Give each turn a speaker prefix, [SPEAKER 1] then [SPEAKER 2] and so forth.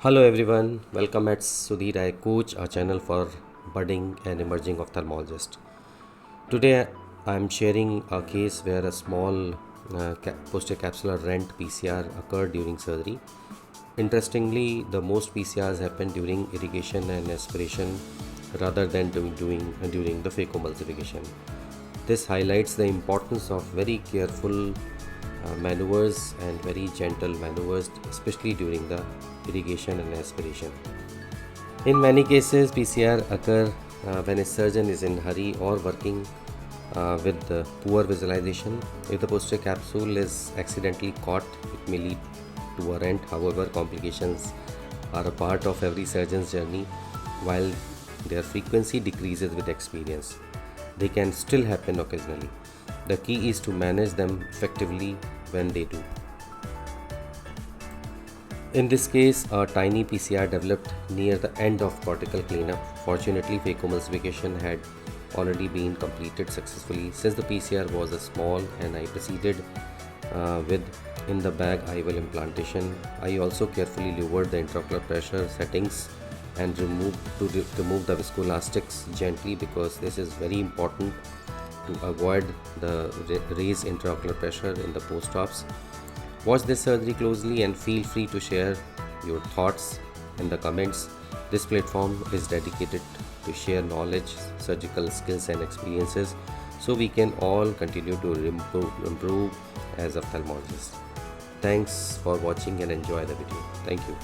[SPEAKER 1] Hello everyone, welcome at Sudhir I Coach, a channel for budding and emerging ophthalmologist. Today I am sharing a case where a small posterior capsular rent PCR occurred during surgery. Interestingly, the most PCRs happen during irrigation and aspiration rather than during the phacoemulsification. This highlights the importance of very careful maneuvers and very gentle maneuvers, especially during the irrigation and aspiration. In many cases, PCR occur when a surgeon is in hurry or working with poor visualization. If the posterior capsule is accidentally caught, it may lead to a rent. However, complications are a part of every surgeon's journey. While their frequency decreases with experience, they can still happen occasionally. The key is to manage them effectively when they do. In this case, a tiny PCR developed near the end of cortical cleanup. Fortunately, phacoemulsification had already been completed successfully. Since the PCR was a small and I proceeded with in the bag IOL implantation, I also carefully lowered the intraocular pressure settings and remove the viscoelastics gently, because this is very important to avoid the raised intraocular pressure in the post-ops. Watch this surgery closely and feel free to share your thoughts in the comments. This platform is dedicated to share knowledge, surgical skills and experiences so we can all continue to improve as ophthalmologists. Thanks for watching and enjoy the video. Thank you.